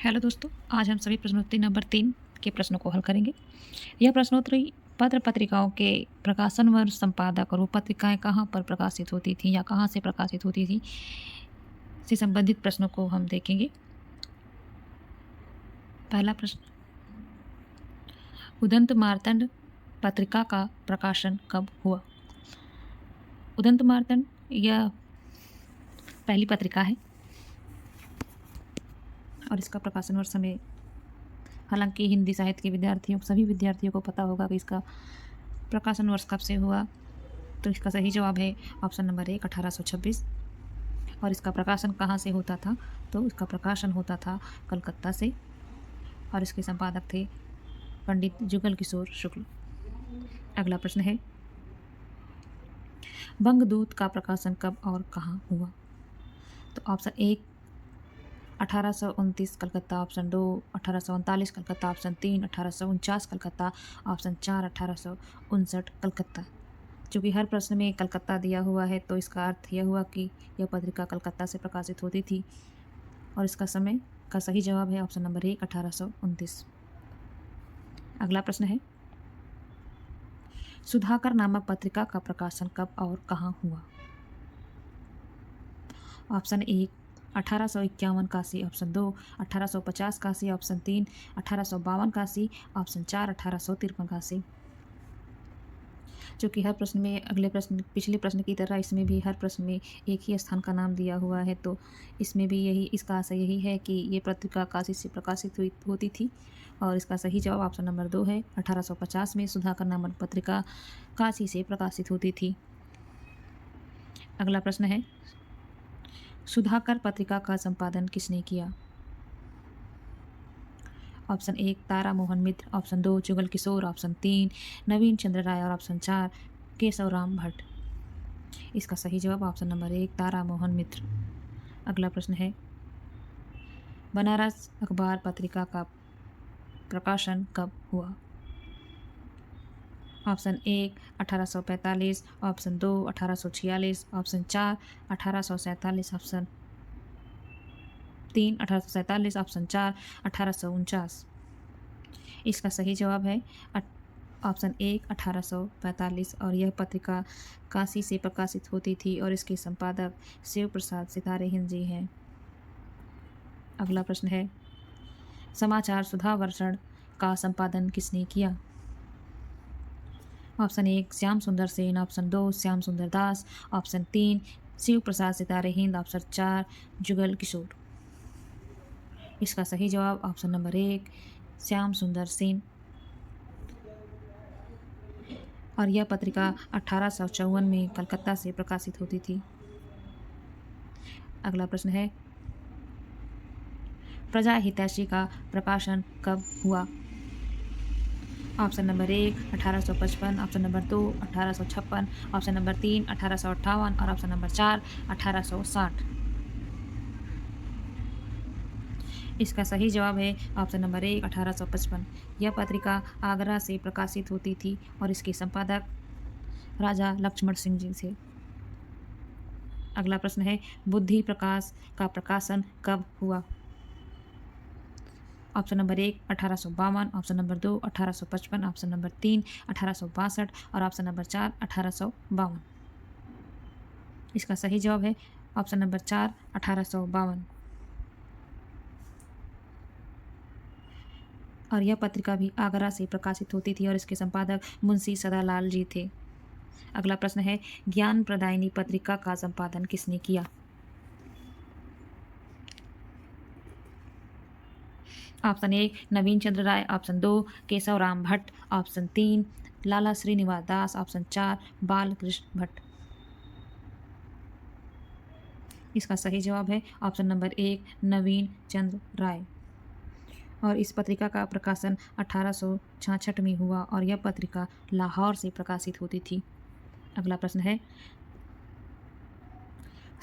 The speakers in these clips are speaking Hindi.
हेलो दोस्तों, आज हम सभी प्रश्नोत्तरी नंबर 3 के प्रश्नों को हल करेंगे। यह प्रश्नोत्तरी पत्रिकाओं के प्रकाशन व संपादक और वो पत्रिकाएं कहाँ पर प्रकाशित होती थीं या कहाँ से प्रकाशित होती थी से संबंधित प्रश्नों को हम देखेंगे। पहला प्रश्न, उदंत मार्तंड पत्रिका का प्रकाशन कब हुआ? उदंत मार्तंड यह पहली पत्रिका है और इसका प्रकाशन वर्ष हमें, हालांकि हिंदी साहित्य के विद्यार्थियों, सभी विद्यार्थियों को पता होगा कि इसका प्रकाशन वर्ष कब से हुआ। तो इसका सही जवाब है ऑप्शन नंबर 1, 1826। और इसका प्रकाशन कहाँ से होता था? तो इसका प्रकाशन होता था कलकत्ता से और इसके संपादक थे पंडित जुगल किशोर शुक्ल। अगला प्रश्न है, बंगदूत का प्रकाशन कब और कहाँ हुआ? तो option 1 1829 Calcutta, option 2 1839 Calcutta, option 3 1849 Calcutta, option 4 1859 Calcutta. चूँकि हर प्रश्न में कलकत्ता दिया हुआ है तो इसका अर्थ यह हुआ कि यह पत्रिका कलकत्ता से प्रकाशित होती थी और इसका समय का सही जवाब है ऑप्शन नंबर 1, 1829। अगला प्रश्न है, सुधाकर नामक पत्रिका का प्रकाशन कब और कहाँ हुआ? Option 1 1851 Kashi, option 2 1850 Kashi, option 3 1852 Kashi, option 4 1853 Kashi. चूँकि हर प्रश्न में पिछले प्रश्न की तरह इसमें भी हर प्रश्न में एक ही स्थान का नाम दिया हुआ है, तो इसमें भी इसका आशय यही है कि ये पत्रिका काशी से प्रकाशित होती थी और इसका सही जवाब ऑप्शन नंबर 2 है। 1850 में सुधाकर नामक पत्रिका काशी से प्रकाशित होती थी। अगला प्रश्न है, सुधाकर पत्रिका का संपादन किसने किया? ऑप्शन 1 तारा मोहन मित्र, ऑप्शन 2 जुगल किशोर, ऑप्शन 3 नवीन चंद्र राय और ऑप्शन 4 केशवराम भट्ट। इसका सही जवाब ऑप्शन नंबर 1 तारा मोहन मित्र। अगला प्रश्न है, बनारस अखबार पत्रिका का प्रकाशन कब हुआ? Option 1 1845, option 2 1846, option 4 1847, option 3 1847, option 4 1849। इसका सही जवाब है ऑप्शन 1 1845 और यह पत्रिका काशी से प्रकाशित होती थी और इसके संपादक शिव प्रसाद सितारे हिंद जी हैं। अगला प्रश्न है, समाचार सुधावर्षण का संपादन किसने किया? ऑप्शन 1 श्याम सुंदर सेन, ऑप्शन 2 श्याम सुंदर दास, ऑप्शन 3 शिव प्रसाद सितारे हिंद, ऑप्शन 4 जुगल किशोर। इसका सही जवाब ऑप्शन नंबर 1 श्याम सुंदर सेन और यह पत्रिका 1854 में कलकत्ता से प्रकाशित होती थी। अगला प्रश्न है, प्रजा हितैषी का प्रकाशन कब हुआ? Option number 1 1855, option number 2 1856, option number 3 1858 और ऑप्शन नंबर 4 1860। इसका सही जवाब है ऑप्शन नंबर 1 1855। यह पत्रिका आगरा से प्रकाशित होती थी और इसके संपादक राजा लक्ष्मण सिंह जी थे। अगला प्रश्न है, बुद्धि प्रकाश का प्रकाशन कब हुआ? Option number 1 1852, option number 2 1855, option number 3 1862 और ऑप्शन नंबर 4 1852। इसका सही जवाब है ऑप्शन नंबर 4 1852 और यह पत्रिका भी आगरा से प्रकाशित होती थी और इसके संपादक मुंशी सदालाल जी थे। अगला प्रश्न है, ज्ञान प्रदायिनी पत्रिका का संपादन किसने किया? ऑप्शन 1 नवीन चंद्र राय, ऑप्शन 2 केशवराम भट्ट, ऑप्शन 3 लाला श्रीनिवास दास, ऑप्शन 4 बालकृष्ण भट्ट। इसका सही जवाब है ऑप्शन नंबर 1 नवीन चंद्र राय और इस पत्रिका का प्रकाशन 1866 में हुआ और यह पत्रिका लाहौर से प्रकाशित होती थी। अगला प्रश्न है,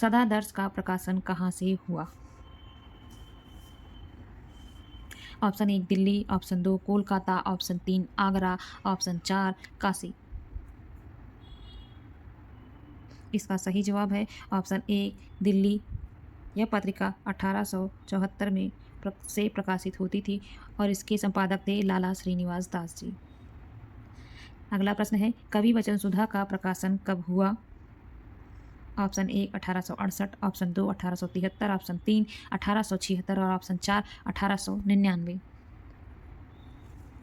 सदादर्श का प्रकाशन कहाँ से हुआ? Option 1 Delhi, option 2 Kolkata, option 3 Agra, option 4 Kashi. इसका सही जवाब है ऑप्शन 1 दिल्ली। यह पत्रिका 1874 में से प्रकाशित होती थी और इसके संपादक थे लाला श्रीनिवास दास जी। अगला प्रश्न है, कवि वचन सुधा का प्रकाशन कब हुआ? ऑप्शन 1 1868, ऑप्शन 2 1873, ऑप्शन 3 1876 और ऑप्शन 4 1899।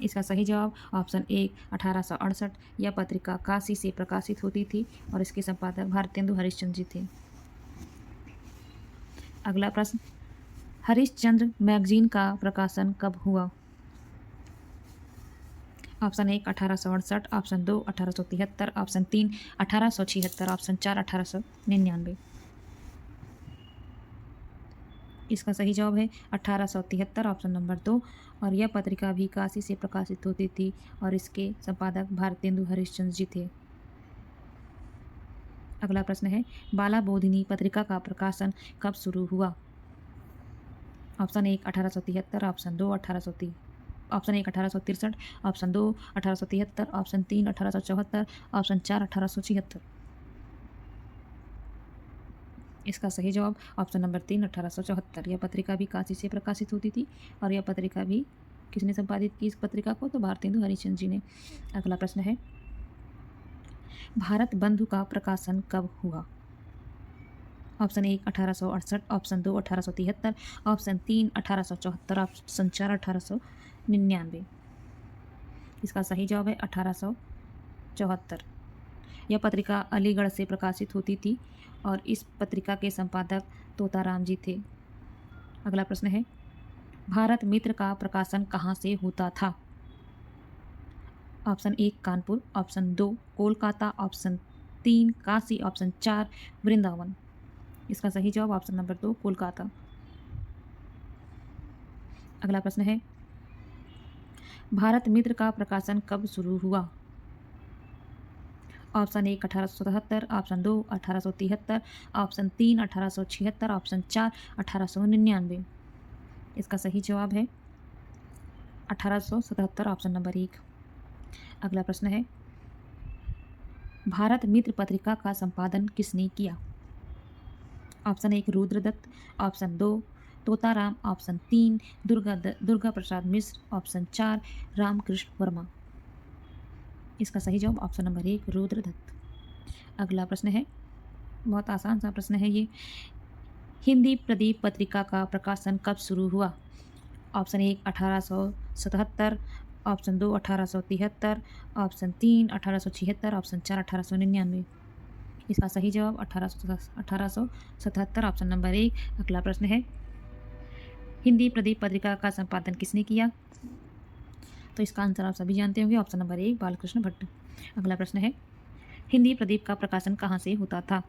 इसका सही जवाब ऑप्शन 1 1868। यह पत्रिका काशी से प्रकाशित होती थी और इसके संपादक भारतेंदु हरिश्चंद्र जी थे। अगला प्रश्न, हरिश्चंद्र मैगजीन का प्रकाशन कब हुआ? Option 1 1868, option 2 1873, option 3 1876, option 4 1899। इसका सही जवाब है 1873, ऑप्शन नंबर 2। और यह पत्रिका भी काशी से प्रकाशित होती थी और इसके संपादक भारतेंदु हरिश्चंद्र जी थे। अगला प्रश्न है, बाला बोधिनी पत्रिका का प्रकाशन कब शुरू हुआ? Option 1 1873, option 2 1830, option 1 1863, option 2 1873, option 3 1874, option 4 1876। इसका सही जवाब ऑप्शन नंबर 3 1874। यह पत्रिका भी काशी से प्रकाशित होती थी और यह पत्रिका भी किसने संपादित की इस पत्रिका को? तो भारतेंदु हरिश्चंद्र जी ने। अगला प्रश्न है, भारत बंधु का प्रकाशन कब हुआ? Option 1 1868, option 2 1873, option 3 1874, option 4 1899। इसका सही जवाब है 1874। यह पत्रिका अलीगढ़ से प्रकाशित होती थी और इस पत्रिका के संपादक तोताराम जी थे। अगला प्रश्न है, भारत मित्र का प्रकाशन कहाँ से होता था? Option 1 Kanpur, option 2 Kolkata, option 3 Kashi, option 4 Vrindavan. इसका सही जवाब ऑप्शन नंबर 2 कोलकाता। अगला प्रश्न है, भारत मित्र का प्रकाशन कब शुरू हुआ? Option 1 1877, option 2 1873, option 3 1876, option 4 1899। इसका सही जवाब है 1877, ऑप्शन नंबर 1। अगला प्रश्न है, भारत मित्र पत्रिका का संपादन किसने किया? Option 1 Rudradatt, option 2 Totaram, option 3 Durga Prasad Mishra, option 4 Ramkrishna Varma. इसका सही जवाब ऑप्शन नंबर 1 रुद्रदत्त। अगला प्रश्न है, बहुत आसान सा प्रश्न है ये, हिंदी प्रदीप पत्रिका का प्रकाशन कब शुरू हुआ? Option 1 1877, option 2 1873, option 3 1876, option 4 1899। इसका सही जवाब 1877, ऑप्शन नंबर 1। अगला प्रश्न है, हिंदी प्रदीप पत्रिका का संपादन किसने किया? तो इसका आंसर आप सभी जानते होंगे, ऑप्शन नंबर 1 बालकृष्ण भट्ट। अगला प्रश्न है, हिंदी प्रदीप का प्रकाशन कहाँ से होता था?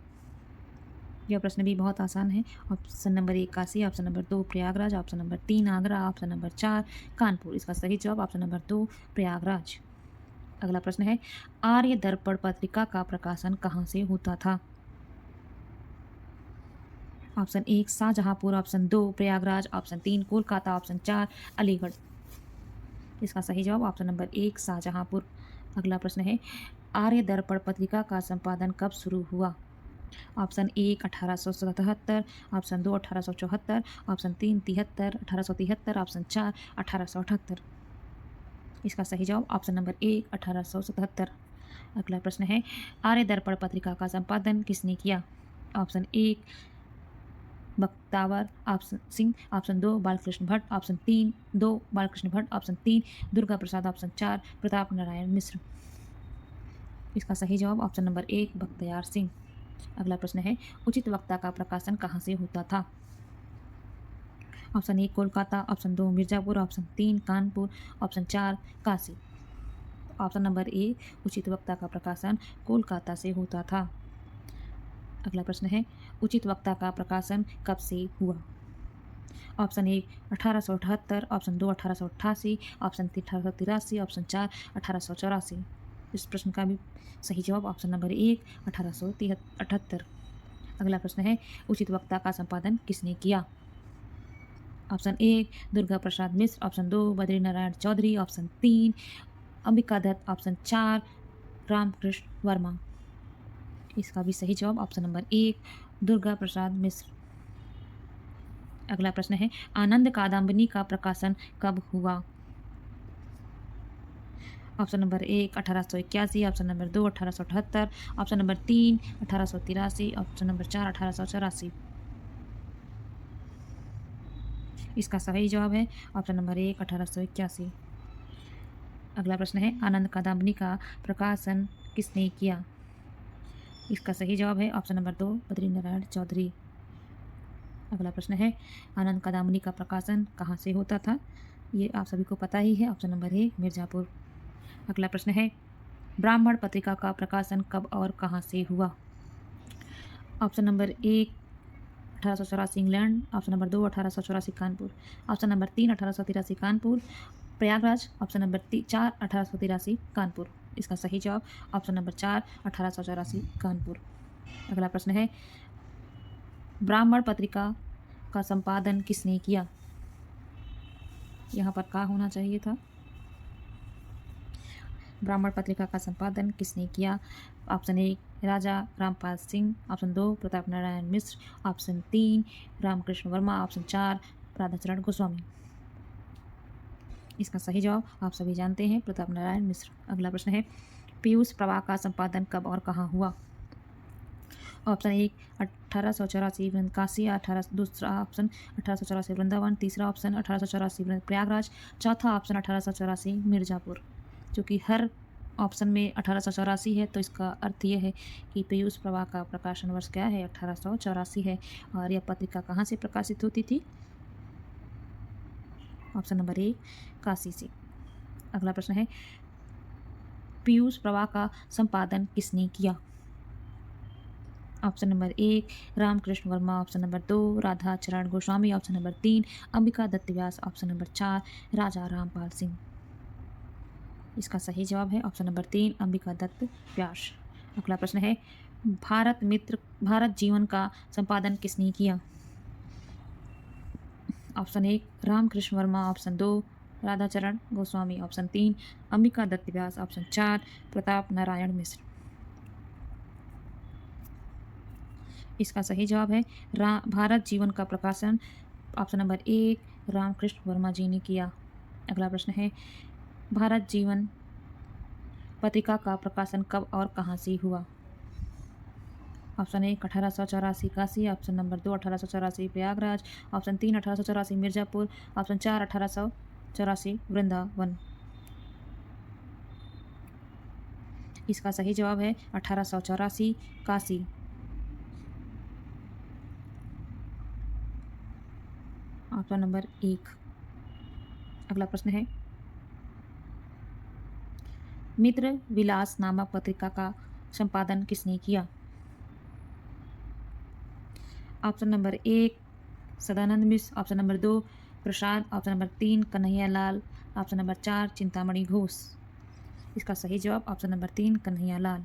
यह प्रश्न भी बहुत आसान है। Option number 1 Kashi, option number 2 Prayagraj, option number 3 Agra, option number 4 Kanpur. इसका सही जवाब ऑप्शन नंबर 2 प्रयागराज। अगला प्रश्न है, आर्य दर्पण पत्रिका का प्रकाशन कहाँ से होता था? Option 1 Shahjahanpur, option 2 Prayagraj, option 3 Kolkata, option 4 Aligarh. इसका सही जवाब ऑप्शन नंबर 1 शाहजहांपुर। अगला प्रश्न है, आर्य दर्पण पत्रिका का संपादन कब शुरू हुआ? Option 1 1877, option 2 1874, option 3 73 1873, option 4 1878। इसका सही जवाब ऑप्शन नंबर 1 1877। अगला प्रश्न है, आर्य दर्पण पत्रिका का संपादन किसने किया? Option 1 Bakhtawar, option Singh, option 2 Balkrishna Bhatt, option 3 2 Balkrishna Bhatt, option 3 Durga Prasad, option 4 Pratap Narayan Mishra. इसका सही जवाब ऑप्शन नंबर 1 बख्तियार सिंह। अगला प्रश्न है, उचित वक्ता का प्रकाशन कहाँ से होता था? Option 1 Kolkata, option 2 Mirzapur, option 3 Kanpur, option 4 Kashi. Option number 1 उचित वक्ता का प्रकाशन कोलकाता से होता था। अगला प्रश्न है, उचित वक्ता का प्रकाशन कब से हुआ? Option 1 1878, option 2 1888, option 3 1883, option 4 1884। इस प्रश्न का भी सही जवाब ऑप्शन नंबर 1 1878। अगला प्रश्न है, उचित वक्ता का संपादन किसने किया? Option 1 Durga Prasad Mishra, option 2 Badrinarayan Chaudhary, option 3 Ambika Datt, option 4 Ramkrishna Varma. इसका भी सही जवाब ऑप्शन नंबर 1 दुर्गा प्रसाद मिश्र। अगला प्रश्न है आनंद कादम्बिनी का प्रकाशन कब हुआ? Option number 1 1881, option number 2 1878, option number 3 1883, option number 4 1884। इसका सही जवाब है ऑप्शन नंबर 1 1881। अगला प्रश्न है आनंद कादम्बिनी का प्रकाशन किसने किया? इसका सही जवाब है ऑप्शन नंबर 2 बद्रीनारायण चौधरी। अगला प्रश्न है आनंद कादम्बिनी का प्रकाशन कहाँ से होता था? ये आप सभी को पता ही है, ऑप्शन नंबर 1 मिर्ज़ापुर। अगला प्रश्न है ब्राह्मण पत्रिका का प्रकाशन कब और कहाँ से हुआ? Option number 1 1884 England, option number 2 1884 Kanpur, option number 3 1883 Kanpur Prayagraj, option number 4 1883 Kanpur. इसका सही जवाब ऑप्शन नंबर 4 1884 कानपुर। अगला प्रश्न है ब्राह्मण पत्रिका का संपादन किसने किया? यहाँ पर क्या होना चाहिए था? ब्राह्मण पत्रिका का संपादन किसने किया? ऑप्शन 1 राजा रामपाल सिंह, ऑप्शन 2 प्रताप नारायण मिश्र, ऑप्शन 3 रामकृष्ण वर्मा, ऑप्शन 4 राधाचरण गोस्वामी। इसका सही जवाब आप सभी जानते हैं, प्रताप नारायण मिश्र। अगला प्रश्न है पीयूष प्रवाह का संपादन कब और कहाँ हुआ? ऑप्शन 1 1884 काशी, दूसरा ऑप्शन 1884 वृंदावन, तीसरा ऑप्शन 1884 प्रयागराज, चौथा ऑप्शन 1884 मिर्ज़ापुर। चूँकि हर ऑप्शन में 1884 है तो इसका अर्थ यह है कि पीयूष प्रवाह का प्रकाशन वर्ष क्या है? 1884 है। और यह पत्रिका कहाँ से प्रकाशित होती थी? ऑप्शन नंबर 1 काशी से। अगला प्रश्न है पीयूष प्रवाह का संपादन किसने किया? Option number 1 Ramkrishna Varma, option number 2 Radhacharan Goswami, option number 3 Ambika Datt Vyas, option number 4 Raja Rampal Singh. इसका सही जवाब है ऑप्शन नंबर 3 अंबिका दत्त व्यास। अगला प्रश्न है भारत जीवन का संपादन किसने किया? Option 1 Ramkrishna Varma, option 2 Radhacharan Goswami, option 3 Ambika Datt Vyas, option 4 Pratap Narayan Mishra. इसका सही जवाब है भारत जीवन का प्रकाशन ऑप्शन नंबर 1 रामकृष्ण वर्मा जी ने किया। अगला प्रश्न है भारत जीवन पत्रिका का प्रकाशन कब और कहाँ से हुआ? Option 1 1884 Kashi, option number 2 1884 Prayagraj, option 3 1884 Mirzapur, option 4 1884 Vrindavan. इसका सही जवाब है 1884 काशी। Option number 1। अगला प्रश्न है मित्र विलास नामक पत्रिका का संपादन किसने किया? ऑप्शन नंबर 1 सदानंद मिश्र, ऑप्शन नंबर 2 प्रसाद, option number 3 Kanhaiya Lal, option number 4 Chintamani Ghosh. इसका सही जवाब ऑप्शन नंबर 3 कन्हैया लाल।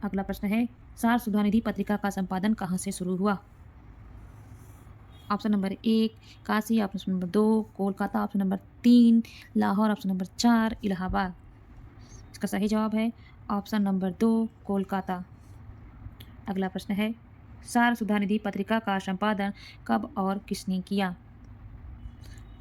अगला प्रश्न है सार सुधानिधि पत्रिका का संपादन कहाँ से शुरू हुआ? Option number 1 Kashi, option number 2 Kolkata, option number 3 Lahore, option number 4 Allahabad. इसका सही जवाब है ऑप्शन नंबर 2 कोलकाता। अगला प्रश्न है सार सुधानिधि पत्रिका का संपादन कब और किसने किया?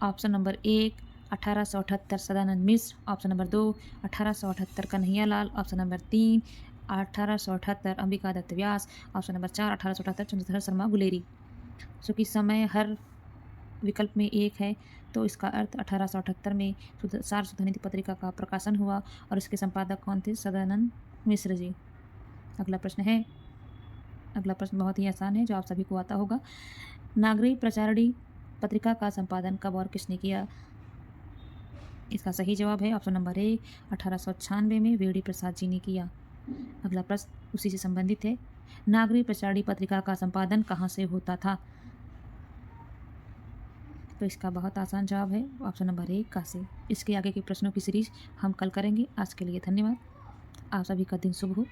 ऑप्शन नंबर 1 1878 सदानंद मिश्र, option number 2 1878 Kanhaiya Lal, option number 3 1878 Ambika Datt Vyas, option number 4 1878 Chandrashekhar Sharma Guleri. चूँकि समय हर विकल्प में एक है तो इसका अर्थ 1878 में सार सुधानिधि पत्रिका का प्रकाशन हुआ और इसके संपादक कौन थे? सदानंद मिश्र जी। अगला प्रश्न बहुत ही आसान है जो आप सभी को आता होगा। नागरिक प्रचारणी पत्रिका का संपादन कब और किसने किया? इसका सही जवाब है ऑप्शन नंबर 1 1896 में वीडी प्रसाद जी ने किया। अगला प्रश्न उसी से संबंधित है। नागरिक प्रचारणी पत्रिका का संपादन कहाँ से होता था? तो इसका बहुत आसान जवाब है ऑप्शन नंबर 1 काशी। इसके आगे के प्रश्नों की सीरीज हम कल करेंगे। आज के लिए धन्यवाद। आप सभी का दिन शुभ हो।